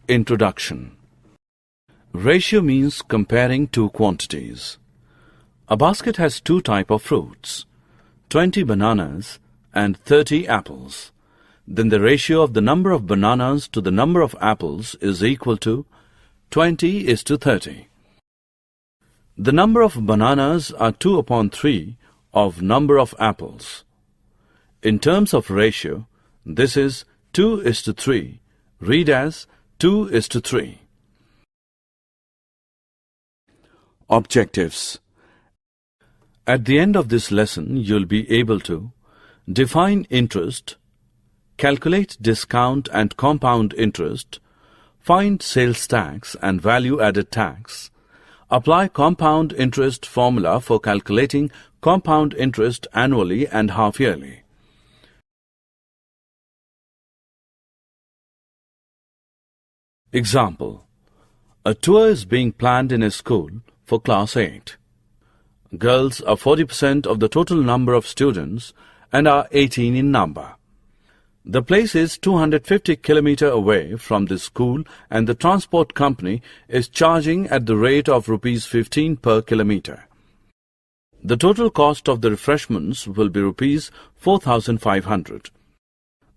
Introduction. Ratio means comparing two quantities. A basket has two types of fruits, 20 bananas and 30 apples. Then the ratio of the number of bananas to the number of apples is equal to 20:30. The number of bananas are 2 upon 3 of number of apples. In terms of ratio, this is 2:3. Read as 2:3. Objectives. At the end of this lesson, you'll be able to define interest, calculate discount and compound interest, find sales tax and value-added tax, apply compound interest formula for calculating compound interest annually and half-yearly. Example. A tour is being planned in a school for Class 8. Girls are 40% of the total number of students and are 18 in number. The place is 250 km away from the school and the transport company is charging at the rate of Rs 15 per kilometer. The total cost of the refreshments will be Rs 4,500.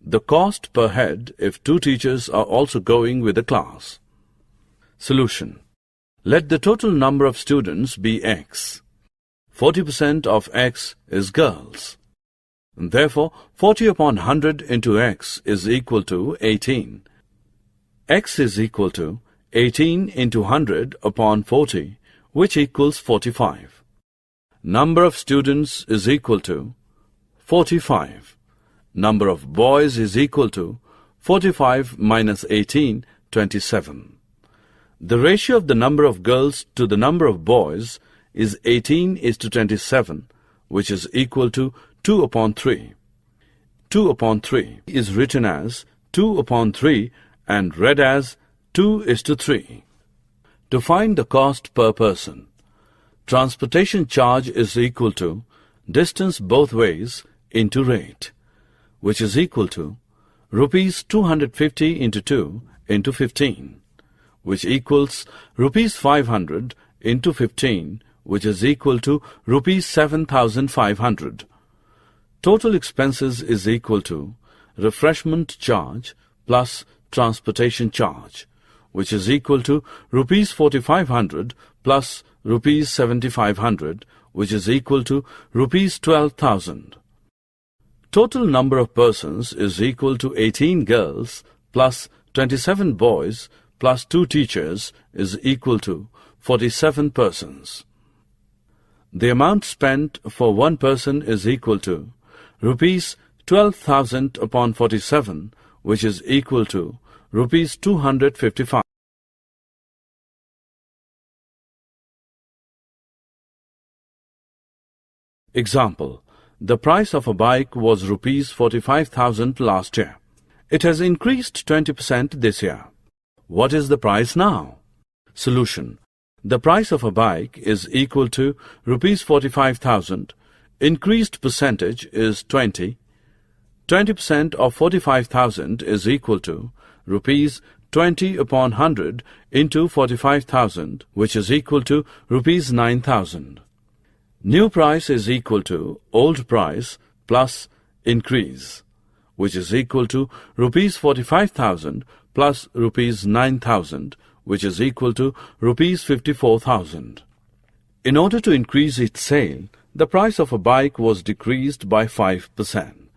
The cost per head if 2 teachers are also going with the class. Solution. Let the total number of students be X. 40% of X is girls. Therefore, 40 upon 100 into X is equal to 18. X is equal to 18 into 100 upon 40, which equals 45. Number of students is equal to 45. Number of boys is equal to 45 minus 18, 27. The ratio of the number of girls to the number of boys is 18:27, which is equal to 2 upon 3. 2 upon 3 is written as 2 upon 3 and read as 2:3. To find the cost per person, transportation charge is equal to distance both ways into rate, which is equal to Rs 250 into 2 into 15, which equals Rs 500 into 15, which is equal to Rs 7,500. Total expenses is equal to refreshment charge plus transportation charge, which is equal to Rs 4,500 plus Rs 7,500, which is equal to Rs 12,000. Total number of persons is equal to 18 girls plus 27 boys plus 2 teachers is equal to 47 persons. The amount spent for one person is equal to Rs 12,000 upon 47, which is equal to Rs 255. Example. The price of a bike was Rs 45,000 last year. It has increased 20% this year. What is the price now? Solution. The price of a bike is equal to Rs 45,000. Increased percentage is 20. 20% of 45,000 is equal to Rs 20 upon 100 into 45,000, which is equal to Rs 9,000. New price is equal to old price plus increase, which is equal to Rs 45,000 plus Rs 9,000, which is equal to Rs 54,000. In order to increase its sale, the price of a bike was decreased by 5%.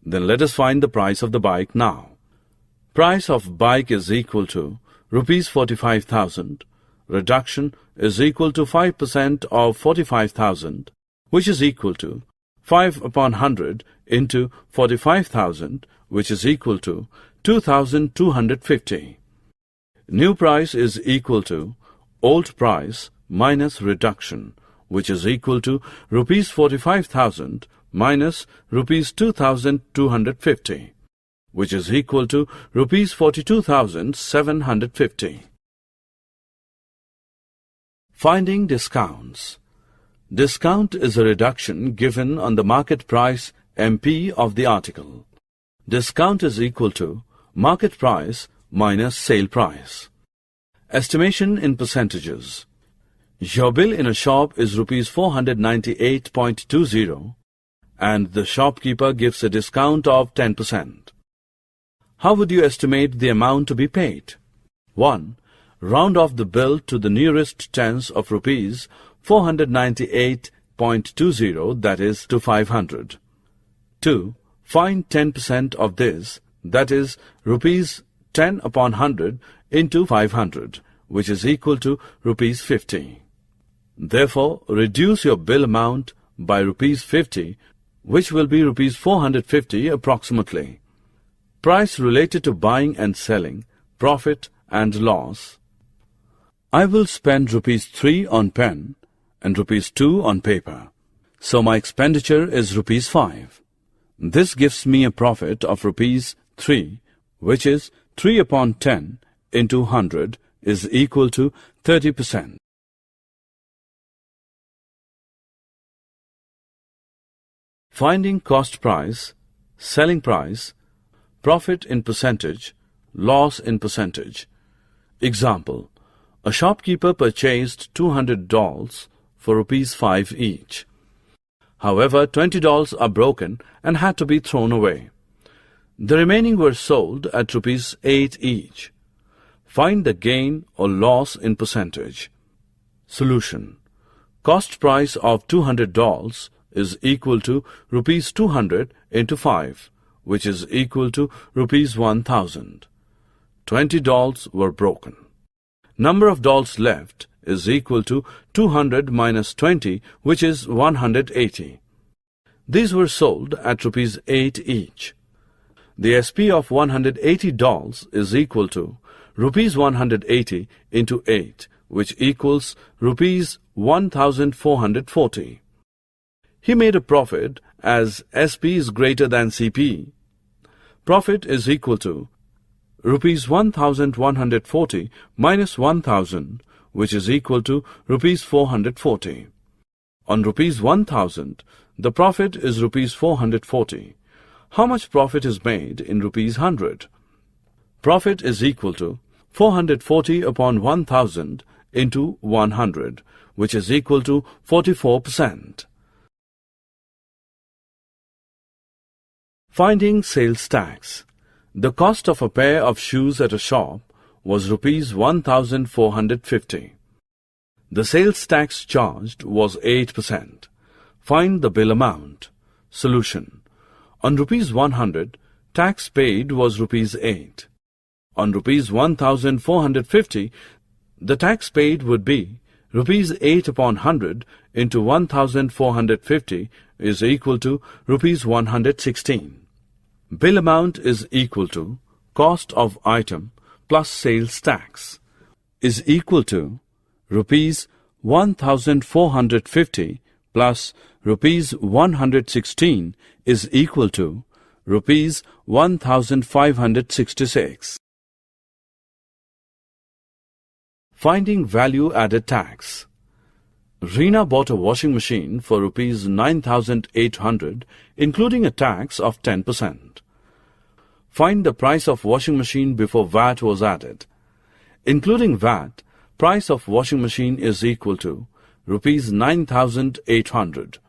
Then let us find the price of the bike now. Price of bike is equal to Rs 45,000. Reduction is equal to 5% of 45,000, which is equal to 5 upon 100 into 45,000, which is equal to 2,250. New price is equal to old price minus reduction, which is equal to Rs 45,000 minus Rs 2,250, which is equal to Rs 42,750. Finding discounts. Discount is a reduction given on the market price MP of the article. Discount is equal to market price minus sale price. Estimation in percentages. Your bill in a shop is rupees 498.20 and the shopkeeper gives a discount of 10%. How would you estimate the amount to be paid? 1. Round off the bill to the nearest tens of rupees 498.20, that is to 500. 2. Find 10% of this, that is rupees 10 upon 100 into 500, which is equal to rupees 50. Therefore, reduce your bill amount by rupees 50, which will be rupees 450 approximately. Price related to buying and selling, profit and loss. I will spend rupees 3 on pen and rupees 2 on paper. So my expenditure is rupees 5. This gives me a profit of rupees 3, which is 3 upon 10 into 100 is equal to 30%. Finding cost price, selling price, profit in percentage, loss in percentage. Example, a shopkeeper purchased 200 dolls for rupees 5 each. However, 20 dolls are broken and had to be thrown away. The remaining were sold at rupees 8 each. Find the gain or loss in percentage. Solution. Cost price of 200 dolls is equal to rupees 200 into 5, which is equal to rupees 1000. 20 dolls were broken. Number of dolls left is equal to 200 minus 20, which is 180. These were sold at rupees 8 each. The SP of 180 dolls is equal to rupees 180 into 8, which equals rupees 1440. He made a profit as SP is greater than CP. Profit is equal to rupees 1140 minus 1000, which is equal to rupees 440. On rupees 1000, the profit is rupees 440. How much profit is made in rupees 100? Profit is equal to 440 upon 1000 into 100, which is equal to 44%. Finding sales tax. The cost of a pair of shoes at a shop was rupees 1450. The sales tax charged was 8%. Find the bill amount. Solution. On rupees 100, tax paid was rupees 8. On rupees 1450, the tax paid would be rupees 8 upon 100 into 1450 is equal to rupees 116. Bill amount is equal to cost of item plus sales tax is equal to rupees 1450 plus rupees 116 is equal to rupees 1566. Finding value added tax. Reena bought a washing machine for rupees 9,800, including a tax of 10%. Find the price of washing machine before VAT was added. Including VAT, price of washing machine is equal to rupees 9,800.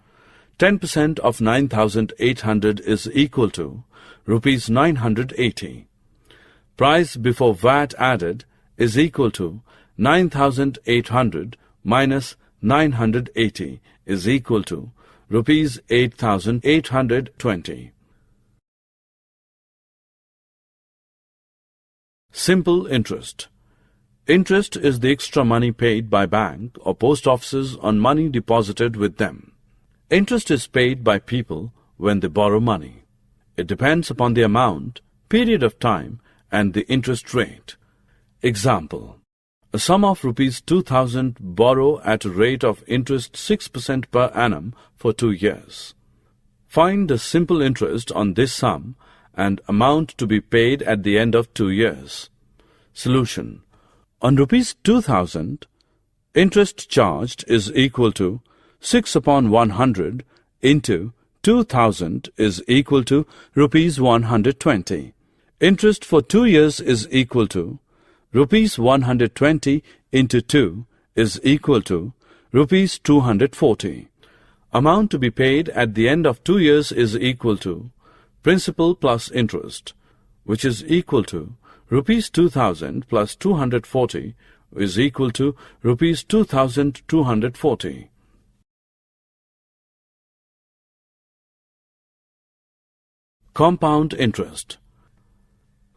10% of 9,800 is equal to rupees 980. Price before VAT added is equal to 9,800 minus 980 is equal to rupees 8,820. Simple interest. Interest is the extra money paid by bank or post offices on money deposited with them. Interest is paid by people when they borrow money. It depends upon the amount, period of time, and the interest rate. Example. A sum of rupees 2,000 borrow at a rate of interest 6% per annum for 2 years. Find the simple interest on this sum and amount to be paid at the end of 2 years. Solution. On rupees 2,000, interest charged is equal to 6 upon 100 into 2,000 is equal to rupees 120. Interest for 2 years is equal to rupees 120 into 2 is equal to rupees 240. Amount to be paid at the end of 2 years is equal to principal plus interest, which is equal to rupees 2000 plus 240 is equal to rupees 2240. Compound interest.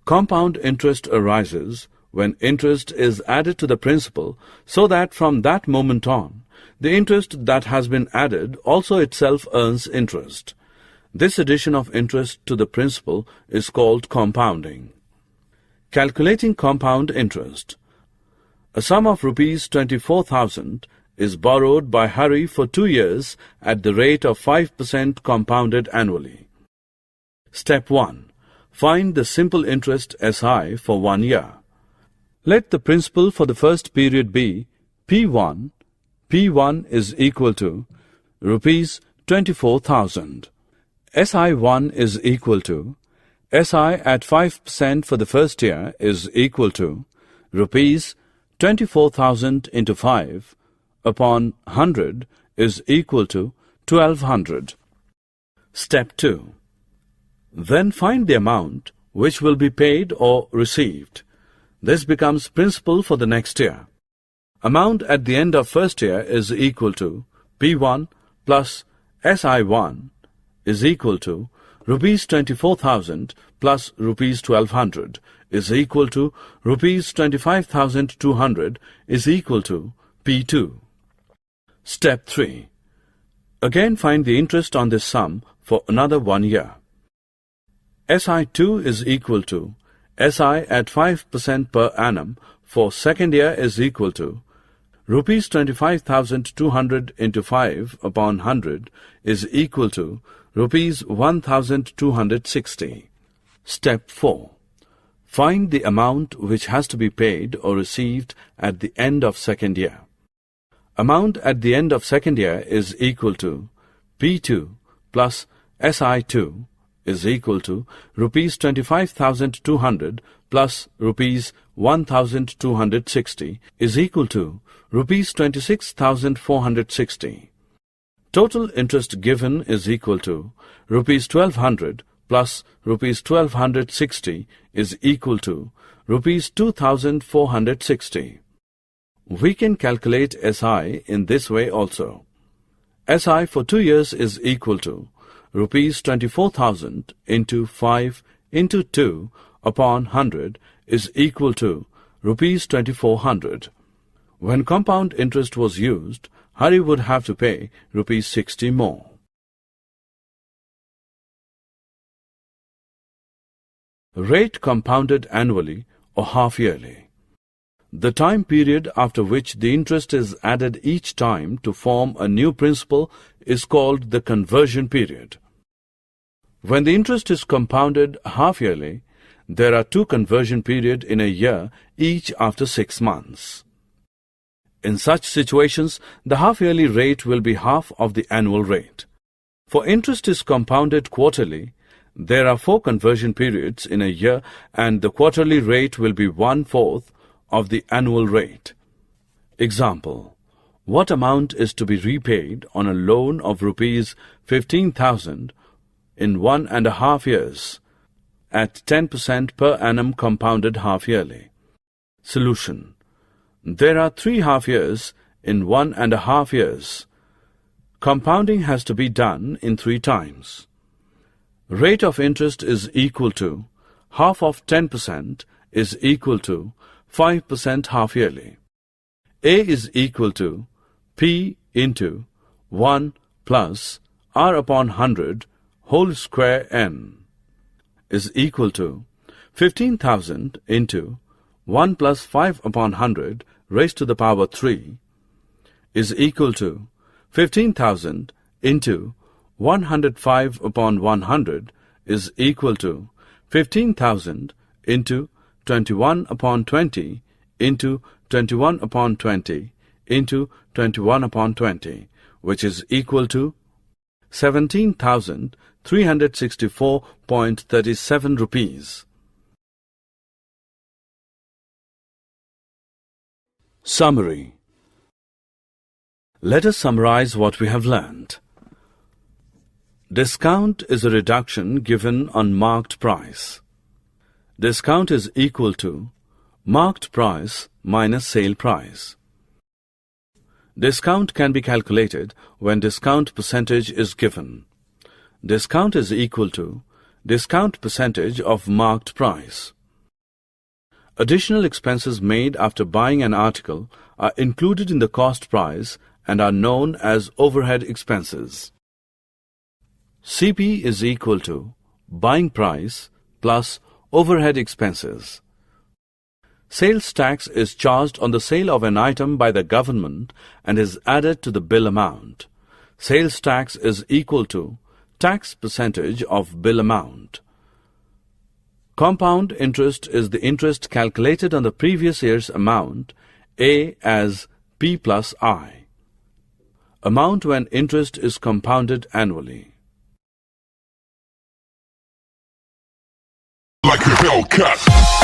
Compound interest arises when interest is added to the principal so that from that moment on, the interest that has been added also itself earns interest. This addition of interest to the principal is called compounding. Calculating compound interest. A sum of rupees 24,000 is borrowed by Hari for 2 years at the rate of 5% compounded annually. Step 1. Find the simple interest SI for 1 year. Let the principal for the first period be P1. P1 is equal to rupees 24,000. SI1 is equal to SI at 5% for the first year is equal to rupees 24,000 into 5 upon 100 is equal to 1200. Step 2. Then find the amount which will be paid or received. This becomes principal for the next year. Amount at the end of first year is equal to P1 plus SI1 is equal to rupees 24,000 plus rupees 1200 is equal to rupees 25,200 is equal to P2. Step 3. Again find the interest on this sum for another 1 year. SI2 is equal to SI at 5% per annum for second year is equal to rupees 25,200 into 5 upon 100 is equal to rupees 1,260. Step 4. Find the amount which has to be paid or received at the end of second year. Amount at the end of second year is equal to P2 plus SI2 is equal to rupees 25,200 plus rupees 1,260 is equal to rupees 26,460. Total interest given is equal to rupees 1,200 plus rupees 1,260 is equal to rupees 2,460. We can calculate SI in this way also. SI for 2 years is equal to rupees 24,000 into 5 into 2 upon 100 is equal to rupees 2,400. When compound interest was used, Hari would have to pay rupees 60 more. Rate compounded annually or half-yearly. The time period after which the interest is added each time to form a new principal is called the conversion period. When the interest is compounded half-yearly, there are 2 conversion periods in a year, each after 6 months. In such situations, the half-yearly rate will be half of the annual rate. For interest is compounded quarterly, there are 4 conversion periods in a year and the quarterly rate will be 1/4 of the annual rate. Example: what amount is to be repaid on a loan of rupees 15,000 in 1.5 years at 10% per annum compounded half-yearly? Solution: there are 3 half-years in 1.5 years. Compounding has to be done in 3 times. Rate of interest is equal to half of 10% is equal to 5% half-yearly. A is equal to P into 1 plus R upon 100 whole square n is equal to 15,000 into 1 plus 5 upon 100 raised to the power 3 is equal to 15,000 into 105 upon 100 is equal to 15,000 into 21 upon 20 into 21 upon 20 into 21 upon 20, which is equal to 17,364.37 rupees. Summary. Let us summarize what we have learned. Discount is a reduction given on marked price. Discount is equal to marked price minus sale price. Discount can be calculated when discount percentage is given. Discount is equal to discount percentage of marked price. Additional expenses made after buying an article are included in the cost price and are known as overhead expenses. CP is equal to buying price plus overhead expenses. Sales tax is charged on the sale of an item by the government and is added to the bill amount. Sales tax is equal to tax percentage of bill amount. Compound interest is the interest calculated on the previous year's amount, A as P plus I. Amount when interest is compounded annually. Like a Hellcat.